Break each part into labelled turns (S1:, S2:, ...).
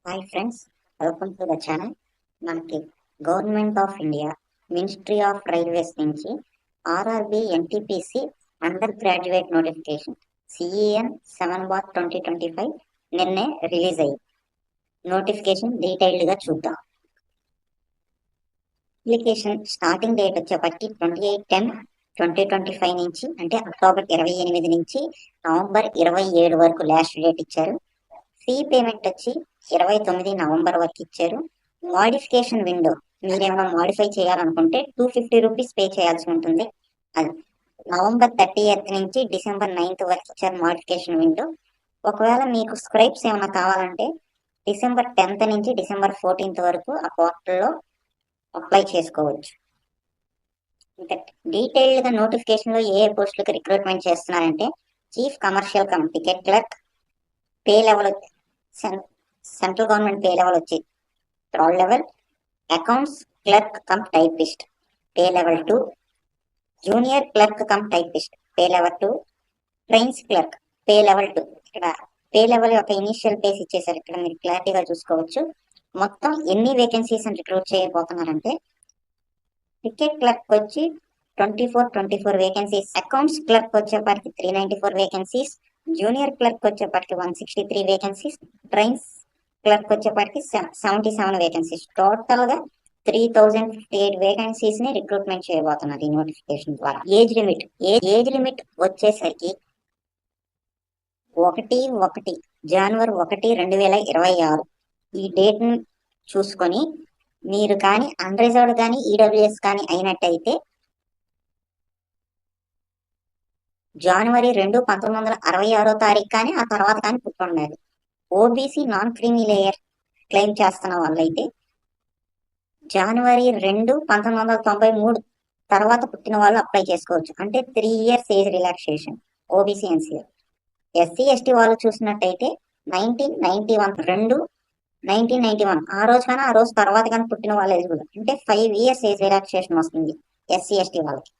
S1: Hi friends, welcome to the channel. మనకి government of India ministry of railways నుంచి RRB NTPC undergraduate notification CEN 7/2025 నిన్నే release అయ్యింది. Notification డీటెయిల్డ్గా చూద్దాం. Application starting date వచ్చేప్పటికి 28/10/2025 నుంచి, అంటే అక్టోబర్ 28 నుంచి నవంబర్ 27 వరకు లాస్ట్ డేట్ ఇచ్చారు. ఫీ పేమెంట్ వచ్చి 29 నవంబర్ వరకు ఇచ్చారు. మోడిఫికేషన్ విండో మీరేమైనా మోడిఫై చేయాలనుకుంటే 250 రూపీస్ పే చేయాల్సి ఉంటుంది. అది నవంబర్ 30th నుంచి డిసెంబర్ 9th వరకు ఇచ్చారు మోడిఫికేషన్ విండో. ఒకవేళ మీకు స్క్రైబ్స్ ఏమైనా కావాలంటే డిసెంబర్ 10th నుంచి డిసెంబర్ 14th వరకు ఆ పోర్టల్లో అప్లై చేసుకోవచ్చు. ఇంకా డీటెయిల్డ్ గా నోటిఫికేషన్ లో ఏ పోస్టులకు రిక్రూట్మెంట్ చేస్తున్నారంటే chief commercial come ticket clerk, pay level central government pay level వచ్చి 3rd level, accounts clerk cum typist pay level 2, junior clerk cum typist pay level 2, trains clerk pay level 2. ఇక్కడ pay level యొక్క initial face ఇచ్చేసారు, ఇక్కడ మీరు క్లారిటీగా చూసుకోవచ్చు. మొత్తం ఎన్ని వేకెన్సీస్ రిక్రూట్ చేయబోతున్నారంటే టికెట్ క్లర్క్ వచ్చి 24 వేకెన్సీస్, అకౌంట్స్ క్లర్క్ వచ్చేప్పటికి 394 వేకెన్సీస్, జూనియర్ క్లర్క్ వచ్చేప్పటికి 163 వేకెన్సీస్, ట్రైన్స్ క్లర్క్ వచ్చేప్పటికి 77 వేకెన్సీస్. టోటల్ గా 3058 వేకెన్సీస్ ని రిక్రూట్మెంట్ చేయబోతున్నారు ఈ నోటిఫికేషన్ ద్వారా. ఏజ్ లిమిట్ వచ్చేసరికి 1 జనవరి 2026 ఈ డేట్ ని చూసుకొని మీరు కానీ అన్రిజర్వ్డ్ కానీ ఈడబ్ల్యూఎస్ కానీ అయినట్టయితే జనవరి 2, 1966 కానీ ఆ తర్వాత కానీ పుట్టుండాలి. OBC non creamy layer claim చేస్తున్న వాళ్ళైతే జనవరి 2, 1993 తర్వాత పుట్టిన వాళ్ళు అప్లై చేసుకోవచ్చు. అంటే 3 years age relaxation OBC NCR. SC ST వాళ్ళు చూసినట్టయితే 1991 ఆ రోజు కానీ ఆ రోజు తర్వాత కానీ పుట్టిన వాళ్ళు ఎలిజిబుల్, అంటే 5 years ఏజ్ రిలాక్సేషన్ వస్తుంది ఎస్సీ ఎస్టీ వాళ్ళకి.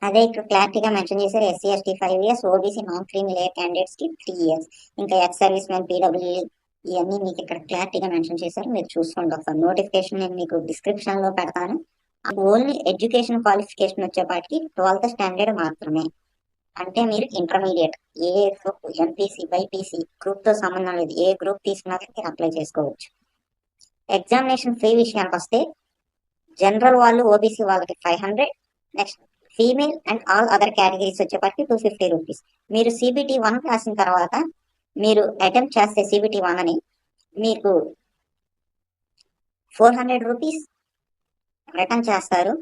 S1: అదే ఇక్కడ క్లారిటీగా మెన్షన్ చేశారు, SC ST 5 years, OBC non creamy layer candidates కి 3 years. ఇంకా ఎక్స్ సర్వీస్ మెన్, పీడబ్ల్యూఈ ఇవన్నీ మీకు ఇక్కడ క్లారిటీగా మెన్షన్ చేశారు, మీరు చూసుకోండి. ఒకసారి నోటిఫికేషన్ నేను మీకు డిస్క్రిప్షన్ లో పెడతాను. ఓన్లీ ఎడ్యుకేషన్ క్వాలిఫికేషన్ వచ్చేపాటికి 12th స్టాండర్డ్ మాత్రమే. అంటే మీరు ఇంటర్మీడియట్ ఏ గ్రూప్, ఎంపీసీ, బైపీసీ గ్రూప్ తో సంబంధం లేదు, ఏ గ్రూప్ తీసుకున్నా మీరు అప్లై చేసుకోవచ్చు. ఎగ్జామినేషన్ ఫీ విషయానికి వస్తే జనరల్ వాళ్ళు ఓబీసీ వాళ్ళకి 500, next female and all other categories వచ్చేప్పటికి 250 రూపీస్. మీరు CBT 1 రాసిన తర్వాత మీరు అటెంప్ట్ చేస్తే CBT 1 అని మీకు 400 రూపీస్ రిటర్న్ చేస్తారు.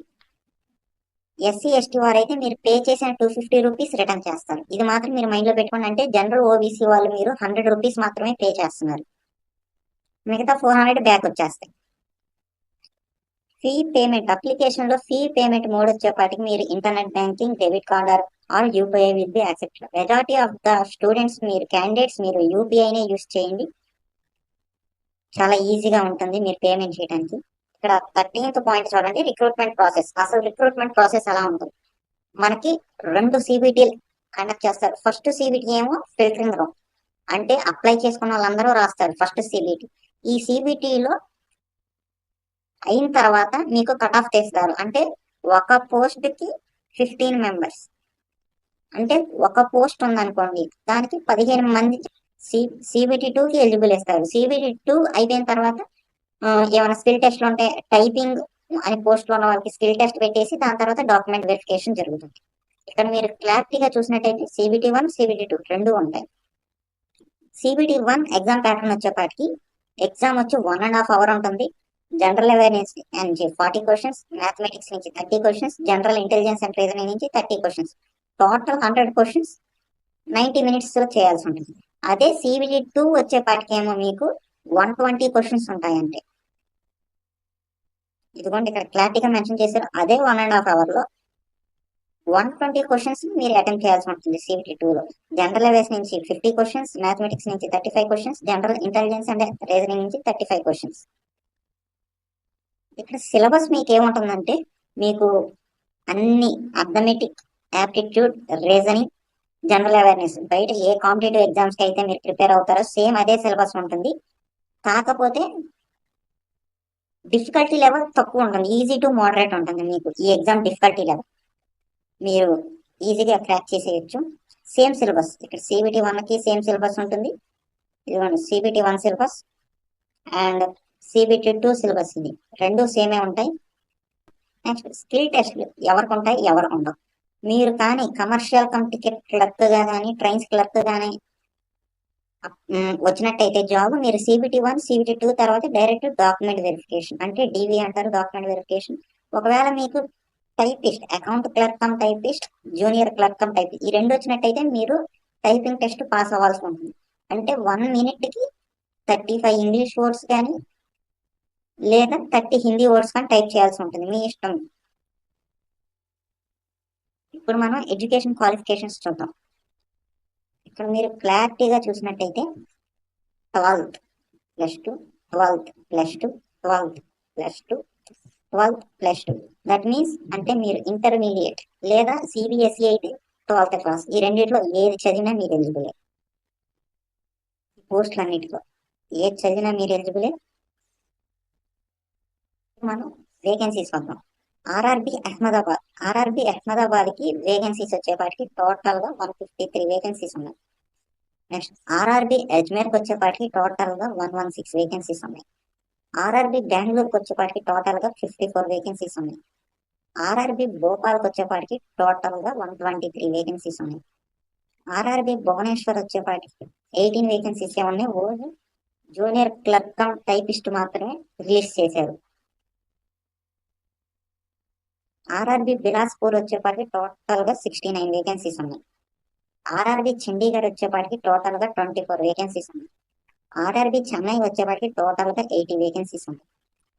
S1: ఎస్సీ ఎస్టీ వారైతే మీరు పే చేసిన 250 రూపీస్ రిటర్న్ చేస్తారు. ఇది మాత్రం మీరు మైండ్ లో పెట్టుకోండి. అంటే జనరల్ ఓబీసీ వాళ్ళు మీరు 100 రూపీస్ మాత్రమే పే చేస్తున్నారు, మిగతా 400 బ్యాక్ వచ్చేస్తాయి. ఫీ పేమెంట్ అప్లికేషన్ లో ఫీ పేమెంట్ మోడ్ వచ్చేపాటికి మీరు internet banking, debit card or UPI will be accepted. Majority of the students మీరు క్యాండిడేట్స్ మీరు యూపీఐనే యూస్ చేయండి, చాలా ఈజీగా ఉంటుంది మీరు పేమెంట్ చేయడానికి. ఇక్కడ 13th పాయింట్ చూడండి, రిక్రూట్మెంట్ ప్రాసెస్. అసలు రిక్రూట్మెంట్ ప్రాసెస్ ఎలా ఉంటుంది, మనకి 2 CBTలు కండక్ట్ చేస్తారు. ఫస్ట్ CBT ఏమో ఫిల్టరింగ్ రౌండ్, అంటే అప్లై చేసుకున్న వాళ్ళందరూ రాస్తారు ఫస్ట్ CBT. ఈ CBTలో అయిన తర్వాత మీకు కట్ ఆఫ్ చేస్తారు, అంటే ఒక పోస్ట్ కి 15 members. అంటే ఒక పోస్ట్ ఉందనుకోండి, దానికి 15 మంది CBT 2కి ఎలిజిబుల్ ఇస్తారు. CBT 2 అయిపోయిన తర్వాత ఏమైనా స్కిల్ టెస్ట్లు ఉంటే టైపింగ్ అనే పోస్ట్ లో ఉన్న వాళ్ళకి స్కిల్ టెస్ట్ పెట్టేసి దాని తర్వాత డాక్యుమెంట్ వెరిఫికేషన్ జరుగుతుంది. ఇక్కడ మీరు క్లారిటీగా చూసినట్టయితే CBT 1, CBT 2 రెండు ఉంటాయి. CBT 1 ఎగ్జామ్ ప్యాటర్న్ వచ్చేపాటికి ఎగ్జామ్ వచ్చి 1.5 hour ఉంటుంది. జనరల్ అవేర్నెస్ నుంచి 40 questions, మ్యాథమెటిక్స్ నుంచి 30 questions, general intelligence and reasoning నుంచి 30 questions. టోటల్ 100 questions 90 minutes లో చేయాల్సి ఉంటుంది. అదే CBT 2 వచ్చేపాటికేమో మీకు 120 questions ఉంటాయంటే. ఇదిగోండి ఇక్కడ క్లారిటీగా మెన్షన్ చేశారు, అదే 1.5 hour లో 120 questions మీరు అటెంప్ట్ చేయాల్సి ఉంటుంది CBT 2లో. జనరల్ అవేర్నెస్ నుంచి 50 questions, మ్యాథమెటిక్స్ నుంచి 35 questions, general intelligence and reasoning నుంచి 35 questions. ఇక్కడ సిలబస్ మీకు ఏముంటుందంటే మీకు అన్ని arithmetic, aptitude, reasoning, general awareness బయట ఏ కాంపిటేటివ్ ఎగ్జామ్స్ కి అయితే మీరు ప్రిపేర్ అవుతారో సేమ్ అదే సిలబస్ ఉంటుంది. కాకపోతే డిఫికల్టీ లెవెల్ తక్కువ ఉంటుంది, ఈజీ టు మోడరేట్ ఉంటుంది మీకు ఈ ఎగ్జామ్ డిఫికల్టీ లెవెల్, మీరు ఈజీగా క్రాక్ చేసేయచ్చు. సేమ్ సిలబస్, ఇక్కడ సిబిటి 1కి సేమ్ సిలబస్ ఉంటుంది, ఇదిగోండి CBT 1 syllabus and CBT 2 syllabus, ఇది రెండు సేమే ఉంటాయి. నెక్స్ట్ స్కిల్ టెస్ట్లు ఎవరికి ఉంటాయి ఎవరికి ఉండవు. మీరు కానీ కమర్షియల్ కమ్ టికెట్ క్లర్క్గా కానీ ట్రైన్స్ క్లర్క్ కానీ వచ్చినట్టయితే జాబ్, మీరు సిబిటి 1 సిబిటి 2 తర్వాత డైరెక్ట్ డాక్యుమెంట్ వెరిఫికేషన్ అంటే డివి అంటారు, డాక్యుమెంట్ వెరిఫికేషన్. ఒకవేళ మీకు typist, account clerk cum typist, junior clerk cum typist ఈ రెండు వచ్చినట్టయితే మీరు టైపింగ్ టెస్ట్ పాస్ అవ్వాల్సి ఉంటుంది. అంటే 1 minute-కి 35 ఇంగ్లీష్ వర్డ్స్ కానీ లేదా 30 హిందీ వర్డ్స్ కానీ టైప్ చేయాల్సి ఉంటుంది, మీ ఇష్టం. ఇప్పుడు మనం ఎడ్యుకేషన్ క్వాలిఫికేషన్స్ చూద్దాం. ఇక్కడ మీరు క్లారిటీగా చూసినట్టయితే 12th +2, 12th +2, 12th +2, 12th +2, that means అంటే మీరు ఇంటర్మీడియట్ లేదా సిబిఎస్ఈ అయితే 12th క్లాస్, ఈ రెండిట్లో ఏది చదివినా మీరు ఎలిజిబులే. పోస్టులన్నిటిలో ఏది చదివినా మీరు ఎలిజిబులే. మనం వేకెన్సీస్ వద్దాం. ఆర్ఆర్బి అహ్మదాబాద్కి వేకెన్సీస్ వచ్చేపాటికి టోటల్గా 153 వేకెన్సీస్ ఉన్నాయి. నెక్స్ట్ ఆర్ఆర్బి అజ్మేర్కి వచ్చేపాటికి టోటల్గా 116 వేకెన్సీస్ ఉన్నాయి. ఆర్ఆర్బి బెంగళూరుకి వచ్చేపాటికి టోటల్గా 54 వేకెన్సీస్ ఉన్నాయి. ఆర్ఆర్బి భోపాల్కి వచ్చేపాటికి టోటల్గా 123 వేకెన్సీస్ ఉన్నాయి. ఆర్ఆర్బి భువనేశ్వర్ వచ్చేపాటికి 18 వేకెన్సీస్ ఉన్నాయి. Only junior clerk cum typist మాత్రమే రిలీజ్ చేశారు. ఆర్ఆర్బి బిలాస్పూర్ వచ్చేపాటికి టోటల్గా 69 వేకెన్సీస్ ఉన్నాయి. ఆర్ఆర్బి చండీగఢ్ వచ్చేపాటికి టోటల్గా 24 వేకెన్సీస్ ఉన్నాయి. ఆర్ఆర్బి చెన్నై వచ్చేపాటికి టోటల్గా 80 వేకెన్సీస్ ఉన్నాయి.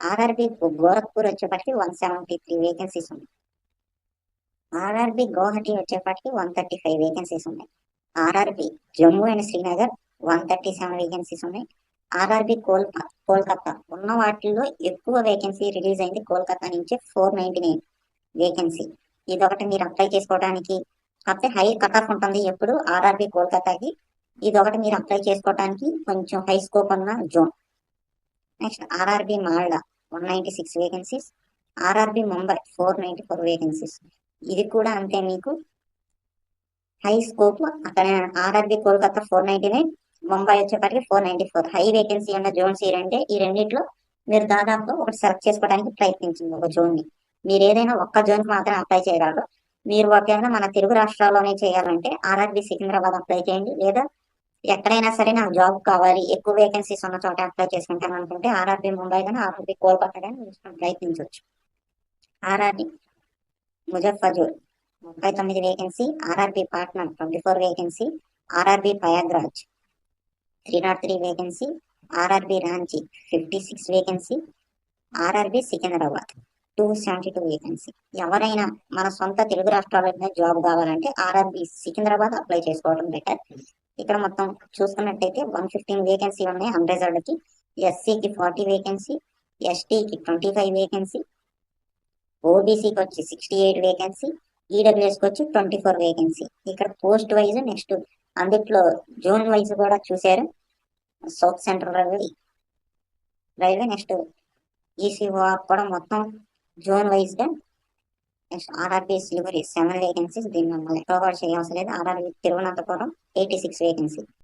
S1: ఆర్ఆర్బి గోరఖ్పూర్ వచ్చేపాటికి 173 వేకెన్సీస్ ఉన్నాయి. ఆర్ఆర్బి గౌహటి వచ్చేపాటికి 135 వేకెన్సీస్ ఉన్నాయి. RRB Jammu and Srinagar 137 vacancies ఉన్నాయి. ఆర్ఆర్బి కోల్కతా ఉన్న వాటిల్లో ఎక్కువ వేకెన్సీ రిలీజ్ అయింది కోల్కతా నుంచి 499 వేకెన్సీ. ఇదొకటి మీరు అప్లై చేసుకోవడానికి, కాకపోతే హై కట్ ఆఫ్ ఉంటుంది ఎప్పుడు ఆర్ఆర్బి కోల్కతాకి, ఇదొకటి మీరు అప్లై చేసుకోవడానికి కొంచెం హై స్కోప్ ఉన్న zone. Next RRB Malda 196 vacancies. RRB Mumbai 494 vacancies, ఇది కూడా అంతే మీకు హై స్కోప్. అక్కడ ఆర్ఆర్బి కోల్కతా 499, ముంబై వచ్చేప్పటికి 494 హై వేకెన్సీ ఉన్న జోన్స్ ఈ రెండిట్లో మీరు దాదాపు ఒకటి సెలెక్ట్ చేసుకోవడానికి ప్రయత్నించింది ఒక జోన్ని. మీరు ఏదైనా ఒక్క జోన్కి మాత్రం అప్లై చేయగలరు. మీరు ఒకవేళ మన తెలుగు రాష్ట్రాల్లోనే చేయాలంటే ఆర్ఆర్బి సికింద్రాబాద్ అప్లై చేయండి, లేదా ఎక్కడైనా సరే నాకు జాబ్ కావాలి ఎక్కువ వేకెన్సీస్ ఉన్న చోట అప్లై చేసుకుంటాను అనుకుంటే ఆర్ఆర్బి ముంబై కానీ ఆర్ఆర్బి కోల్కతా కానీ ప్రయత్నించవచ్చు. RRB Muzaffarpur 39 vacancy. RRB Patna 24 vacancy. RRB Prayagraj 303 vacancy. RRB Ranchi 56 vacancy. RRB Secunderabad 272 vacancy. ఎవరైనా మన సొంత తెలుగు రాష్ట్రాల్లో జాబ్ కావాలంటే ఆర్ఆర్బి సికింద్రాబాద్ అప్లై చేసుకోవడం బెటర్. ఇక్కడ మొత్తం చూసుకున్నట్టయితే 115 వేకెన్సీ ఉన్నాయి అన్రిజర్వ్డ్కి. ఎస్సీకి 40 వేకెన్సీ, ఎస్టీకి 25 వేకెన్సీ, ఓబీసీకి వచ్చి 68 వేకెన్సీ, ఈడబ్ల్యూఎస్కి వచ్చి 24 వేకెన్సీ. ఇక్కడ పోస్ట్ వైజ్ నెక్స్ట్ అందుట్లో జోన్ వైజ్ కూడా చూశారు. South central railway next eco కూడా మొత్తం జోన్ వైజ్గా. నెక్స్ట్ ఆర్ఆర్బి సిలిగురి 7 వేకెన్సీస్, దీన్ని మళ్ళీ ఎక్కువ కూడా చేయవలసిన లేదు. RRB Thiruvananthapuram 86 vacancy.